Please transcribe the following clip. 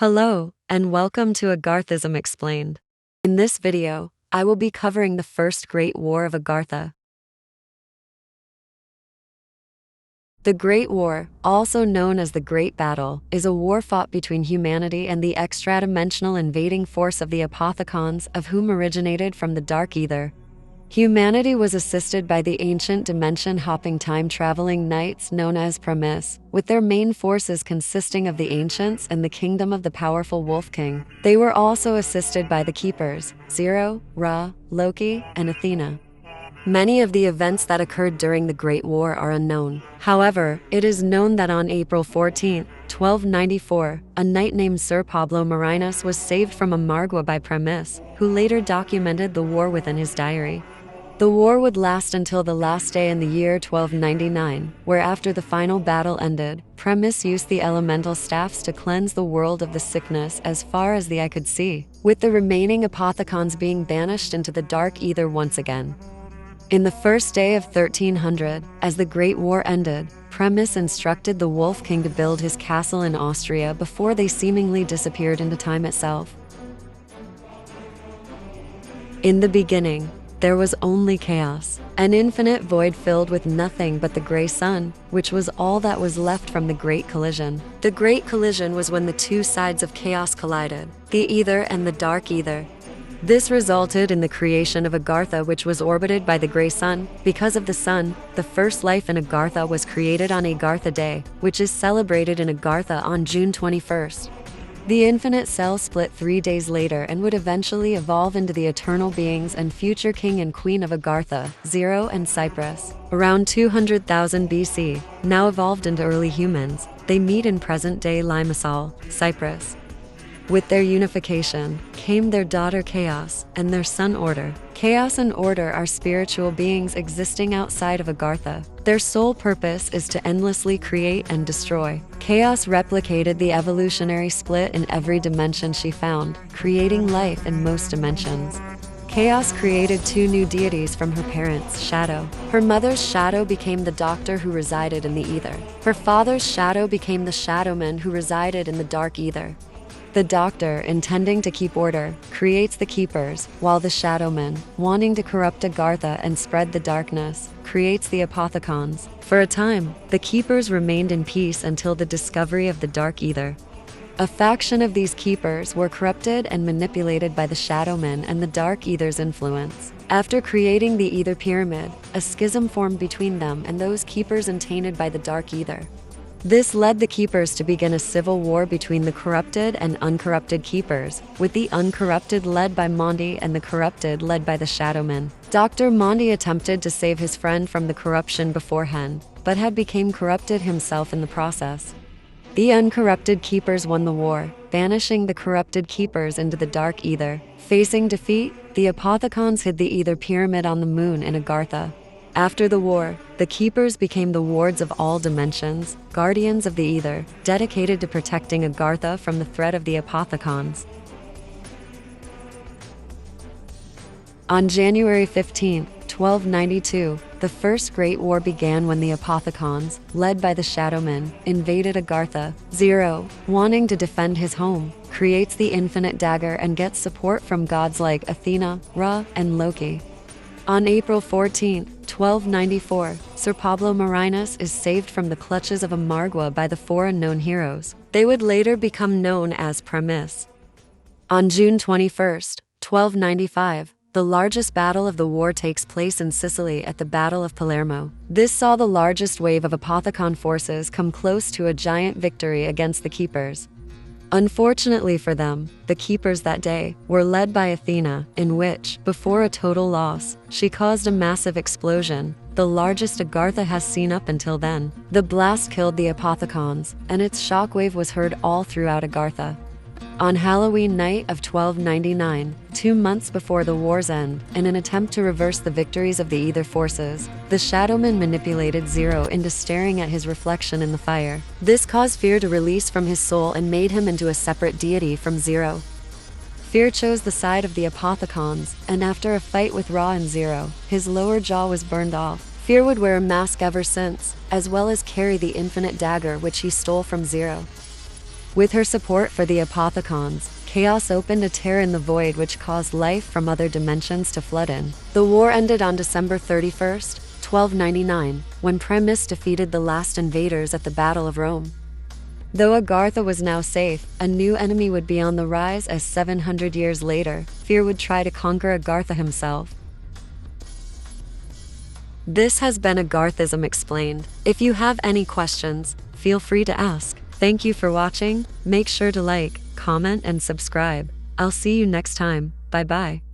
Hello, and welcome to Agarthism Explained. In this video, I will be covering the First Great War of Agartha. The Great War, also known as the Great Battle, is a war fought between humanity and the extra-dimensional invading force of the Apothicons, of whom originated from the Dark Ether. Humanity was assisted by the ancient dimension-hopping time-traveling knights known as Premis, with their main forces consisting of the Ancients and the kingdom of the powerful Wolf King. They were also assisted by the Keepers, Zero, Ra, Loki, and Athena. Many of the events that occurred during the Great War are unknown. However, it is known that on April 14, 1294, a knight named Sir Pablo Marinus was saved from a Margua by Premis, who later documented the war within his diary. The war would last until the last day in the year 1299, where after the final battle ended, Premis used the elemental staffs to cleanse the world of the sickness as far as the eye could see, with the remaining Apothicons being banished into the Dark Ether once again. In the first day of 1300, as the Great War ended, Premis instructed the Wolf King to build his castle in Austria before they seemingly disappeared into time itself. In the beginning, there was only chaos, an infinite void filled with nothing but the gray sun, which was all that was left from the Great Collision. The Great Collision was when the two sides of chaos collided, the Ether and the Dark Ether. This resulted in the creation of Agartha, which was orbited by the gray sun. Because of the sun, the first life in Agartha was created on Agartha Day, which is celebrated in Agartha on June 21st. The infinite cell split 3 days later and would eventually evolve into the eternal beings and future king and queen of Agartha, Zero and Cyprus. Around 200,000 BC, now evolved into early humans, they meet in present-day Limassol, Cyprus. With their unification, came their daughter Chaos and their son Order. Chaos and Order are spiritual beings existing outside of Agartha. Their sole purpose is to endlessly create and destroy. Chaos replicated the evolutionary split in every dimension she found, creating life in most dimensions. Chaos created 2 new deities from her parents' shadow. Her mother's shadow became the doctor who resided in the ether. Her father's shadow became the shadowman who resided in the dark ether. The Doctor, intending to keep order, creates the Keepers, while the Shadowman, wanting to corrupt Agartha and spread the darkness, creates the Apothicons. For a time, the Keepers remained in peace until the discovery of the Dark Ether. A faction of these Keepers were corrupted and manipulated by the Shadowman and the Dark Ether's influence. After creating the Ether Pyramid, a schism formed between them and those Keepers untainted by the Dark Ether. This led the Keepers to begin a civil war between the corrupted and uncorrupted Keepers, with the uncorrupted led by Mondi and the corrupted led by the Shadowman. Dr. Mondi attempted to save his friend from the corruption beforehand, but had become corrupted himself in the process. The uncorrupted Keepers won the war, banishing the corrupted Keepers into the Dark Ether. Facing defeat, the Apothicons hid the Ether Pyramid on the moon in Agartha. After the war, the Keepers became the wards of all dimensions, guardians of the Ether, dedicated to protecting Agartha from the threat of the Apothicons. On January 15, 1292, the First Great War began when the Apothicons, led by the Shadowman, invaded Agartha. Zero, wanting to defend his home, creates the Infinite Dagger and gets support from gods like Athena, Ra, and Loki. On April 14, 1294, Sir Pablo Marinus is saved from the clutches of a Margua by the 4 unknown heroes. They would later become known as Premis. On June 21, 1295, the largest battle of the war takes place in Sicily at the Battle of Palermo. This saw the largest wave of Apothicon forces come close to a giant victory against the Keepers. Unfortunately for them, the Keepers that day were led by Athena, in which, before a total loss, she caused a massive explosion, the largest Agartha has seen up until then. The blast killed the Apothicons, and its shockwave was heard all throughout Agartha. On Halloween night of 1299, 2 months before the war's end, in an attempt to reverse the victories of the Ether forces, the Shadowman manipulated Zero into staring at his reflection in the fire. This caused Fear to release from his soul and made him into a separate deity from Zero. Fear chose the side of the Apothicons, and after a fight with Ra and Zero, his lower jaw was burned off. Fear would wear a mask ever since, as well as carry the Infinite Dagger which he stole from Zero. With her support for the Apothicons, chaos opened a tear in the void which caused life from other dimensions to flood in. The war ended on December 31st, 1299, when Primus defeated the last invaders at the Battle of Rome. Though Agartha was now safe, a new enemy would be on the rise as 700 years later, Fear would try to conquer Agartha himself. This has been Agarthism Explained. If you have any questions, feel free to ask. Thank you for watching. Make sure to like, comment, and subscribe. I'll see you next time. Bye-bye.